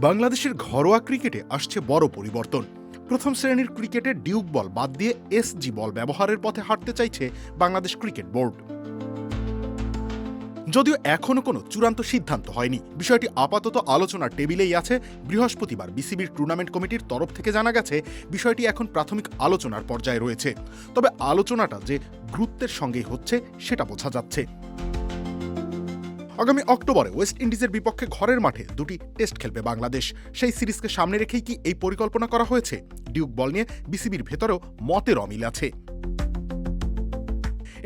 বাংলাদেশের ঘরোয়া ক্রিকেটে আসছে বড় পরিবর্তন। প্রথম শ্রেণীর ক্রিকেটে ডিউক বল বাদ দিয়ে এসজি বল ব্যবহারের পথে হাঁটতে চাইছে বাংলাদেশ ক্রিকেট বোর্ড। যদিও এখনো কোনো চূড়ান্ত সিদ্ধান্ত হয়নি, বিষয়টি আপাতত আলোচনার টেবিলেই আছে। বৃহস্পতিবার বিসিবির টুর্নামেন্ট কমিটির তরফ থেকে জানা গেছে বিষয়টি এখন প্রাথমিক আলোচনার পর্যায়ে রয়েছে। তবে আলোচনাটা যে গুরুত্বের সঙ্গেই হচ্ছে সেটা বোঝা যাচ্ছে। আগামী অক্টোবরে ওয়েস্ট ইন্ডিজের বিপক্ষে ঘরের মাঠে দুটি টেস্ট খেলবে বাংলাদেশ। সেই সিরিজকে সামনে রেখেই কি এই পরিকল্পনা করা হয়েছে? ডিউক বল নিয়ে বিসিবির ভেতরেও মতের অমিল আছে।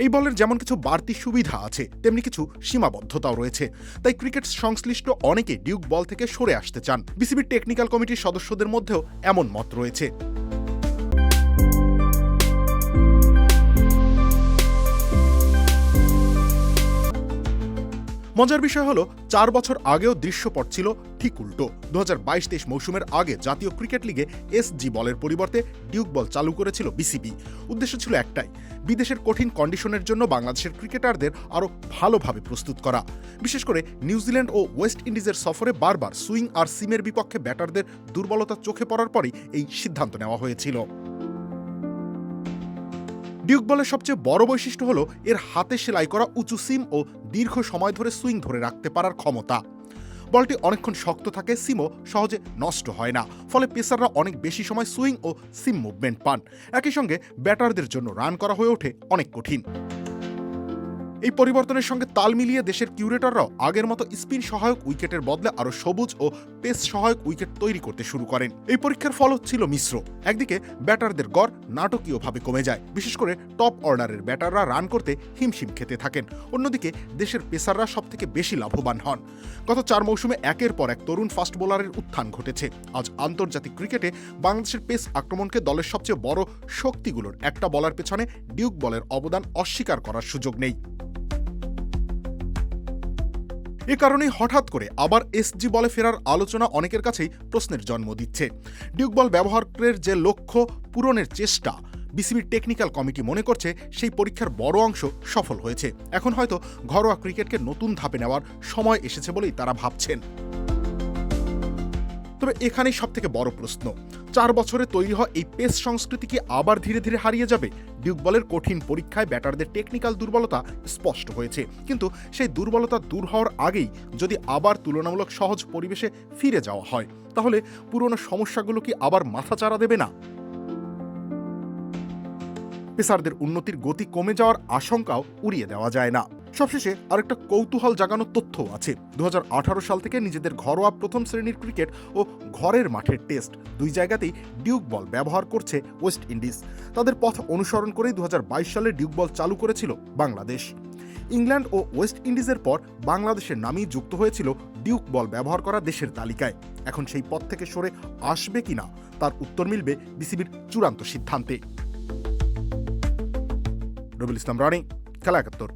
এই বলের যেমন কিছু বাড়তি সুবিধা আছে, তেমনি কিছু সীমাবদ্ধতাও রয়েছে। তাই ক্রিকেট সংশ্লিষ্ট অনেকে ডিউক বল থেকে সরে আসতে চান। বিসিবির টেকনিক্যাল কমিটির সদস্যদের মধ্যেও এমন মত রয়েছে। মজার বিষয় হলো 4 বছর আগেও দৃশ্যপট ছিল ঠিক উল্টো। 2022-23 মৌসুমের আগে জাতীয় ক্রিকেট লিগে এসজি বলের পরিবর্তে ডিউক বল চালু করেছিল বিসিবি। উদ্দেশ্য ছিল একটাই, বিদেশের কঠিন কন্ডিশনের জন্য বাংলাদেশের ক্রিকেটারদের আরও ভালোভাবে প্রস্তুত করা। বিশেষ করে নিউজিল্যান্ড ও ওয়েস্ট ইন্ডিজের সফরে বারবার সুইং আর সিমের বিপক্ষে ব্যাটারদের দুর্বলতা চোখে পড়ার পরই এই সিদ্ধান্ত নেওয়া হয়েছিল। ডিউক বলের সবচেয়ে বড় বৈশিষ্ট্য হলো এর হাতে সেলাই করা উঁচু সিম ও দীর্ঘ সময় ধরে সুইং ধরে রাখতে পারার ক্ষমতা। বলটি অনেকক্ষণ শক্ত থাকে, সিমও সহজে নষ্ট হয় না, ফলে পেসাররা অনেক বেশি সময় সুইং ও সিম মুভমেন্ট পান। একই সঙ্গে ব্যাটারদের জন্য রান করা হয়ে ওঠে অনেক কঠিন। এই পরিবর্তনের সঙ্গে তাল মিলিয়ে দেশের কিউরেটররাও আগের মতো স্পিন সহায়ক উইকেটের বদলে আরও সবুজ ও পেস সহায়ক উইকেট তৈরি করতে শুরু করেন। এই পরীক্ষার ফল ছিল মিশ্র। একদিকে ব্যাটারদের গড় নাটকীয়ভাবে কমে যায়, বিশেষ করে টপ অর্ডারের ব্যাটাররা রান করতে হিমশিম খেতে থাকেন। অন্যদিকে দেশের পেসাররা সবথেকে বেশি লাভবান হন। গত 4 মৌসুমে একের পর এক তরুণ ফাস্ট বোলারের উত্থান ঘটেছে। আজ আন্তর্জাতিক ক্রিকেটে বাংলাদেশের পেস আক্রমণকে দলের সবচেয়ে বড় শক্তিগুলোর একটা বলার পেছনে ডিউক বলের অবদান অস্বীকার করার সুযোগ নেই। এ কারণেই হঠাৎ করে আবার এসজি বলে ফেরার আলোচনা অনেকের কাছেই প্রশ্নের জন্ম দিচ্ছে। ডিউক বল ব্যবহারের যে লক্ষ্য পূরণের চেষ্টা বিসিবির টেকনিক্যাল কমিটি মনে করছে, সেই পরীক্ষার বড় অংশ সফল হয়েছে। এখন হয়তো ঘরোয়া ক্রিকেটকে নতুন ধাপে নেওয়ার সময় এসেছে বলেই তারা ভাবছেন। তবে এখানেই সবথেকে বড় প্রশ্ন, 4 বছরে তৈরি হওয়া এই পেস সংস্কৃতি কি আবার ধীরে ধীরে হারিয়ে যাবে? ডিউক বলের কঠিন পরীক্ষায় ব্যাটারদের টেকনিক্যাল দুর্বলতা স্পষ্ট হয়েছে, কিন্তু সেই দুর্বলতা দূর হওয়ার আগেই যদি আবার তুলনামূলক সহজ পরিবেশে ফিরে যাওয়া হয়, তাহলে পুরনো সমস্যাগুলো কি আবার মাথাচাড়া দেবে না? পেসারদের উন্নতির গতি কমে যাওয়ার আশঙ্কাও উড়িয়ে দেওয়া যায় না। সবশেষে আরেকটা কৌতূহল জাগানোর তথ্য আছে। 2018 সাল থেকে নিজেদের ঘরোয়া প্রথম শ্রেণীর ক্রিকেট ও ঘরের মাঠের টেস্ট দুই জায়গাতেই ডিউক বল ব্যবহার করছে ওয়েস্ট ইন্ডিজ। তাদের পথ অনুসরণ করেই 2022 সালে ডিউক বল চালু করেছিল বাংলাদেশ। ইংল্যান্ড ও ওয়েস্ট ইন্ডিজের পর বাংলাদেশের নামই যুক্ত হয়েছিল ডিউক বল ব্যবহার করা দেশের তালিকায়। এখন সেই পথ থেকে সরে আসবে কিনা তার উত্তর মিলবে বিসিবির চূড়ান্ত সিদ্ধান্তে। রবিউল ইসলাম রানী, খেলা 71।